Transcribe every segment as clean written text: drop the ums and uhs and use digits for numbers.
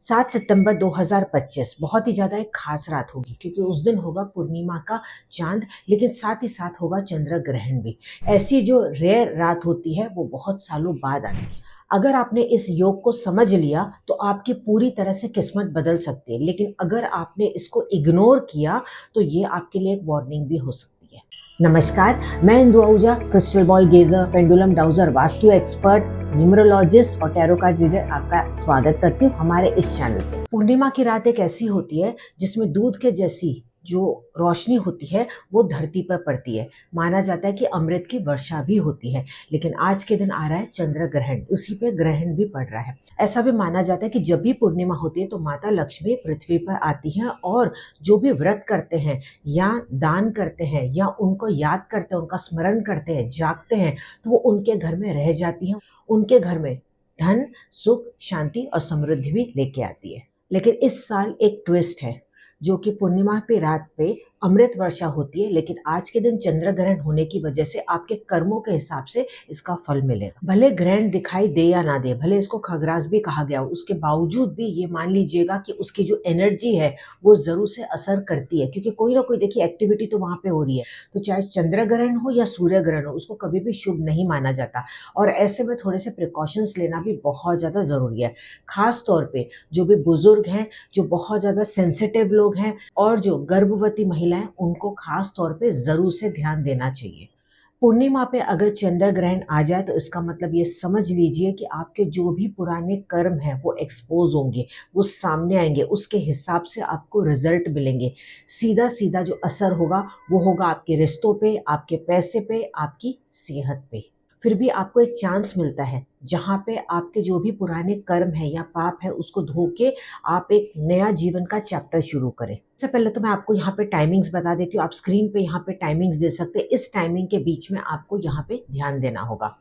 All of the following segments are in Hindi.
7 सितंबर 2025 बहुत ही ज़्यादा एक खास रात होगी क्योंकि उस दिन होगा पूर्णिमा का चांद, लेकिन साथ ही साथ होगा चंद्र ग्रहण भी। ऐसी जो रेयर रात होती है वो बहुत सालों बाद आती है। अगर आपने इस योग को समझ लिया तो आपकी पूरी तरह से किस्मत बदल सकती है, लेकिन अगर आपने इसको इग्नोर किया तो ये आपके लिए एक वार्निंग भी हो सकती है। नमस्कार, मैं Indu Ahuja, crystal ball gazer, pendulum dowser, vastu expert, numerologist और टैरो कार्ड रीडर आपका स्वागत करती हूँ हमारे इस चैनल पे। पूर्णिमा की रात एक ऐसी होती है जिसमें दूध के जैसी जो रोशनी होती है वो धरती पर पड़ती है। माना जाता है कि अमृत की वर्षा भी होती है। लेकिन आज के दिन आ रहा है चंद्र ग्रहण, उसी पे ग्रहण भी पड़ रहा है। ऐसा भी माना जाता है कि जब भी पूर्णिमा होती है तो माता लक्ष्मी पृथ्वी पर आती हैं और जो भी व्रत करते हैं या दान करते हैं या उनको याद करते हैं, उनका स्मरण करते हैं, जागते हैं, तो वो उनके घर में रह जाती हैं। उनके घर में धन, सुख, शांति और समृद्धि भी लेके आती है। लेकिन इस साल एक ट्विस्ट है, जो कि पूर्णिमा पे रात पे अमृत वर्षा होती है, लेकिन आज के दिन चंद्र ग्रहण होने की वजह से आपके कर्मों के हिसाब से इसका फल मिलेगा। भले ग्रहण दिखाई दे या ना दे, भले इसको खग्रास भी कहा गया हो, उसके बावजूद भी ये मान लीजिएगा कि उसकी जो एनर्जी है वो जरूर से असर करती है, क्योंकि कोई ना कोई देखिए एक्टिविटी तो वहां पे हो रही है। तो चाहे चंद्र ग्रहण हो या सूर्य ग्रहण हो, उसको कभी भी शुभ नहीं माना जाता। और ऐसे में थोड़े से प्रिकॉशंस लेना भी बहुत ज्यादा जरूरी है। खास तौर पे जो भी बुजुर्ग हैं, जो बहुत ज्यादा सेंसिटिव लोग हैं और जो गर्भवती महिलाएं, उनको खास तौर पे जरूर से ध्यान देना चाहिए। पूर्णिमा पे अगर चंद्र ग्रहण आ जाए तो इसका मतलब ये समझ लीजिए कि आपके जो भी पुराने कर्म हैं वो एक्सपोज होंगे, वो सामने आएंगे, उसके हिसाब से आपको रिजल्ट मिलेंगे। सीधा सीधा जो असर होगा वो होगा आपके रिश्तों पे, आपके पैसे पे, आपकी सेहत पे। फिर भी आपको एक चांस मिलता है जहाँ पे आपके जो भी पुराने कर्म है या पाप है उसको धो के आप एक नया जीवन का चैप्टर शुरू करें। सबसे पहले तो मैं आपको यहाँ पे टाइमिंग्स बता देती हूँ। आप स्क्रीन पे यहाँ पे टाइमिंग्स दे सकते हैं। इस टाइमिंग के बीच में आपको यहाँ पे ध्यान देना होगा।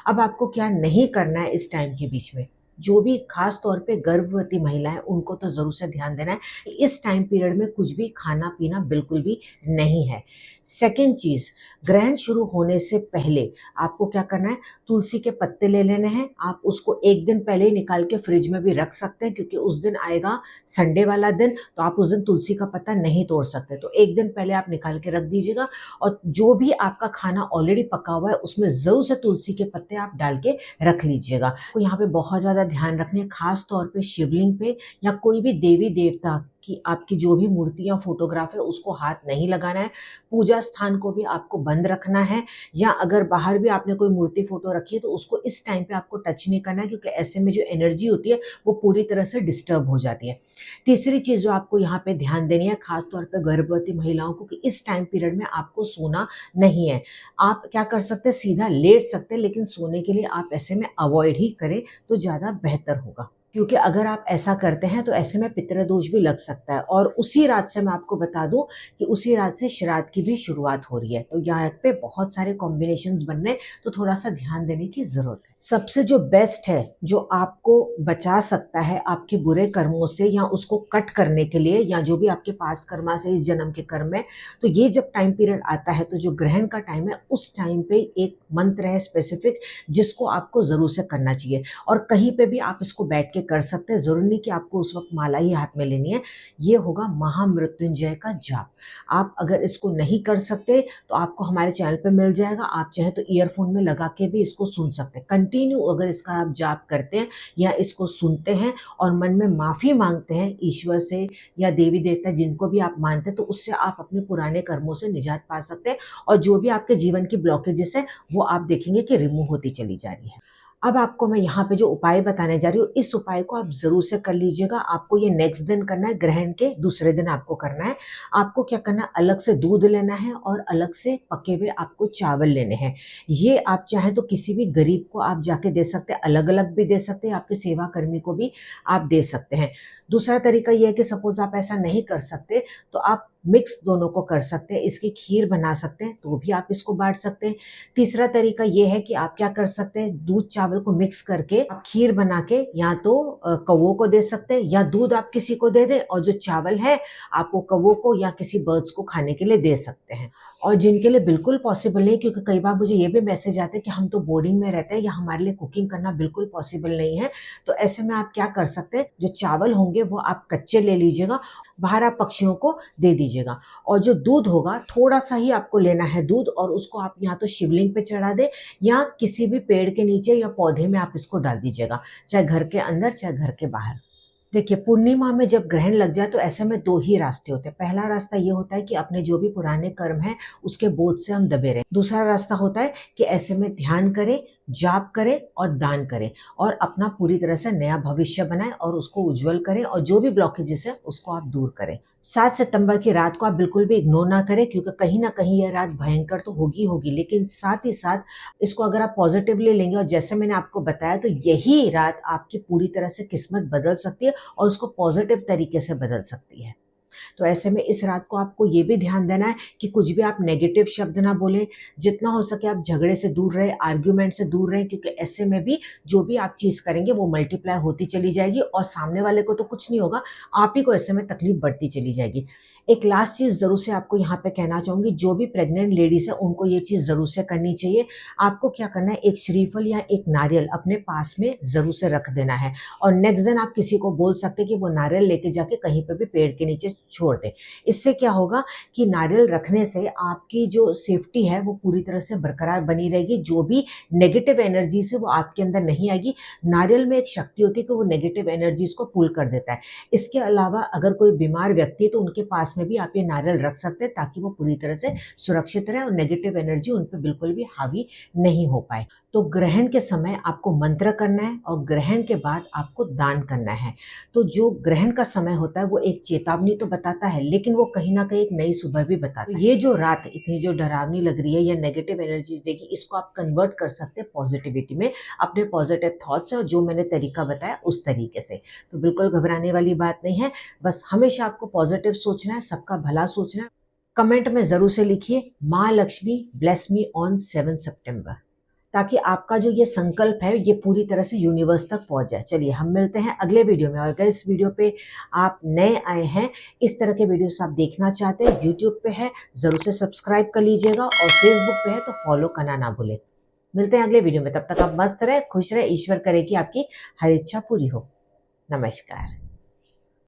अब आपको क्या नहीं करना है इस टाइम के बीच में, जो भी खास तौर पे गर्भवती महिलाएं, उनको तो जरूर से ध्यान देना है। इस टाइम पीरियड में कुछ भी खाना पीना बिल्कुल भी नहीं है। सेकेंड चीज, ग्रहण शुरू होने से पहले आपको क्या करना है, तुलसी के पत्ते ले लेने हैं। आप उसको एक दिन पहले ही निकाल के फ्रिज में भी रख सकते हैं, क्योंकि उस दिन आएगा संडे वाला दिन, तो आप उस दिन तुलसी का पत्ता नहीं तोड़ सकते। तो एक दिन पहले आप निकाल के रख दीजिएगा। और जो भी आपका खाना ऑलरेडी पका हुआ है उसमें जरूर से तुलसी के पत्ते आप डाल के रख लीजिएगा। तो यहाँ पे बहुत ज्यादा ध्यान रखने, खास तौर पे शिवलिंग पे या कोई भी देवी देवता की आपकी जो भी मूर्तियां, फोटोग्राफ है, उसको हाथ नहीं लगाना है। पूजा स्थान को भी आपको बंद रखना है, या अगर बाहर भी आपने कोई मूर्ति फोटो रखी है तो उसको इस टाइम पे आपको टच नहीं करना है, क्योंकि ऐसे में जो एनर्जी होती है वो पूरी तरह से डिस्टर्ब हो जाती है। तीसरी चीज जो आपको यहाँ पे ध्यान देनी है, खास तौर पे गर्भवती महिलाओं को, कि इस टाइम पीरियड में आपको सोना नहीं है। आप क्या कर सकते हैं, सीधा लेट सकते हैं, लेकिन सोने के लिए आप ऐसे में अवॉइड ही करें तो ज्यादा बेहतर होगा। क्योंकि अगर आप ऐसा करते हैं तो ऐसे में पितृदोष भी लग सकता है। और उसी रात से मैं आपको बता दूं कि उसी रात से श्राद्ध की भी शुरुआत हो रही है। तो यहाँ पे बहुत सारे कॉम्बिनेशंस बन रहे हैं, तो थोड़ा सा ध्यान देने की जरूरत है। सबसे जो बेस्ट है, जो आपको बचा सकता है आपके बुरे कर्मों से या उसको कट करने के लिए, या जो भी आपके पास कर्मा से इस जन्म के कर्म है, तो ये जब टाइम पीरियड आता है तो जो ग्रहण का टाइम है उस टाइम पे एक मंत्र है स्पेसिफिक, जिसको आपको जरूर से करना चाहिए। और कहीं पे भी आप इसको बैठ के कर सकते हैं, जरूर नहीं कि आपको उस वक्त माला ही हाथ में लेनी है। ये होगा महामृत्युंजय का जाप। आप अगर इसको नहीं कर सकते तो आपको हमारे चैनल पे मिल जाएगा, आप चाहे तो ईयरफोन में लगा के भी इसको सुन सकते हैं। कंटिन्यू अगर इसका आप जाप करते हैं या इसको सुनते हैं और मन में माफी मांगते हैं ईश्वर से या देवी देवता जिनको भी आप मानते हैं, तो उससे आप अपने पुराने कर्मों से निजात पा सकते हैं। और जो भी आपके जीवन की ब्लॉकेजेस है वो आप देखेंगे कि रिमूव होती चली जा रही है। अब आपको मैं यहाँ पे जो उपाय बताने जा रही हूँ, इस उपाय को आप जरूर से कर लीजिएगा। आपको ये नेक्स्ट दिन करना है, ग्रहण के दूसरे दिन आपको करना है। आपको क्या करना है, अलग से दूध लेना है और अलग से पके हुए आपको चावल लेने हैं। ये आप चाहें तो किसी भी गरीब को आप जाके दे सकते हैं, अलग अलग भी दे सकते हैं, आपके सेवा कर्मी को भी आप दे सकते हैं। दूसरा तरीका यह है कि सपोज आप ऐसा नहीं कर सकते तो आप मिक्स दोनों को कर सकते हैं, इसकी खीर बना सकते हैं, तो भी आप इसको बांट सकते हैं। तीसरा तरीका ये है कि आप क्या कर सकते हैं, दूध चावल को मिक्स करके आप खीर बना के या तो कौवों को दे सकते हैं, या दूध आप किसी को दे दें और जो चावल है आप वो कौवों को या किसी बर्ड्स को खाने के लिए दे सकते हैं। और जिनके लिए बिल्कुल पॉसिबल नहीं, क्योंकि कई बार मुझे ये भी मैसेज आते हैं कि हम तो बोर्डिंग में रहते हैं या हमारे लिए कुकिंग करना बिल्कुल पॉसिबल नहीं है, तो ऐसे में आप क्या कर सकते हैं, जो चावल होंगे वो आप कच्चे ले लीजिएगा, बाहर आप पक्षियों को दे दीजिएगा। और जो दूध होगा थोड़ा सा ही आपको लेना है दूध, और उसको आप या तो शिवलिंग पे चढ़ा दे या किसी भी पेड़ के नीचे या पौधे में आप इसको डाल दीजिएगा, चाहे घर के अंदर चाहे घर के बाहर। देखिए, पूर्णिमा में जब ग्रहण लग जाए तो ऐसे में दो ही रास्ते होते हैं। पहला रास्ता ये होता है कि अपने जो भी पुराने कर्म हैं उसके बोझ से हम दबे रहें। दूसरा रास्ता होता है कि ऐसे में ध्यान करें, जाप करें और दान करें, और अपना पूरी तरह से नया भविष्य बनाएं और उसको उज्जवल करें, और जो भी ब्लॉकेजेस है उसको आप दूर करें। 7 सितंबर की रात को आप बिल्कुल भी इग्नोर ना करें, क्योंकि कहीं ना कहीं यह रात भयंकर तो होगी, लेकिन साथ ही साथ इसको अगर आप पॉजिटिवली लेंगे, और जैसे मैंने आपको बताया, तो यही रात आपकी पूरी तरह से किस्मत बदल सकती है और उसको पॉजिटिव तरीके से बदल सकती है। तो ऐसे में इस रात को आपको ये भी ध्यान देना है कि कुछ भी आप नेगेटिव शब्द ना बोले, जितना हो सके आप झगड़े से दूर रहे, आर्ग्यूमेंट से दूर रहे, क्योंकि ऐसे में भी जो भी आप चीज़ करेंगे वो मल्टीप्लाई होती चली जाएगी और सामने वाले को तो कुछ नहीं होगा, आप ही को ऐसे में तकलीफ बढ़ती चली जाएगी। एक लास्ट चीज़ ज़रूर से आपको यहाँ पे कहना चाहूँगी, जो भी प्रेग्नेंट लेडीज़ है उनको ये चीज़ ज़रूर से करनी चाहिए। आपको क्या करना है, एक श्रीफल या एक नारियल अपने पास में ज़रूर से रख देना है, और नेक्स्ट दिन आप किसी को बोल सकते हैं कि वो नारियल लेके जाके कहीं पे भी पेड़ के नीचे छोड़ दे। इससे क्या होगा कि नारियल रखने से आपकी जो सेफ्टी है वो पूरी तरह से बरकरार बनी रहेगी, जो भी नेगेटिव एनर्जी से वो आपके अंदर नहीं आएगी। नारियल में एक शक्ति होती है कि वो नेगेटिव एनर्जीज को पुल कर देता है। इसके अलावा अगर कोई बीमार व्यक्ति है तो उनके पास में भी आप ये नारियल रख सकते हैं, ताकि वो पूरी तरह से सुरक्षित रहे और नेगेटिव एनर्जी उन पर बिल्कुल भी हावी नहीं हो पाए। तो ग्रहण के समय आपको मंत्र करना है और ग्रहण के बाद आपको दान करना है। तो जो ग्रहण का समय होता है वो एक चेतावनी तो बताता है, लेकिन वो कहीं ना कहीं एक नई सुबह भी बताता है। ये जो रात इतनी जो डरावनी लग रही है या नेगेटिव एनर्जीज देगी, इसको आप कन्वर्ट कर सकते हैं पॉजिटिविटी में, अपने पॉजिटिव थॉट्स और जो मैंने तरीका बताया उस तरीके से। तो बिल्कुल घबराने वाली बात नहीं है, बस हमेशा आपको पॉजिटिव सोचना है, सबका भला सोचना है। कमेंट में जरूर से लिखिए, माँ लक्ष्मी ब्लेस मी ऑन 7 सितंबर, ताकि आपका जो ये संकल्प है ये पूरी तरह से यूनिवर्स तक पहुंच जाए। चलिए हम मिलते हैं अगले वीडियो में, और अगर इस वीडियो पे आप नए आए हैं, इस तरह के वीडियोस आप देखना चाहते हैं, यूट्यूब पे है ज़रूर से सब्सक्राइब कर लीजिएगा, और फेसबुक पे है तो फॉलो करना ना भूलें। मिलते हैं अगले वीडियो में, तब तक आप मस्त रहे, खुश रहे, ईश्वर करे कि आपकी हर इच्छा पूरी हो। नमस्कार।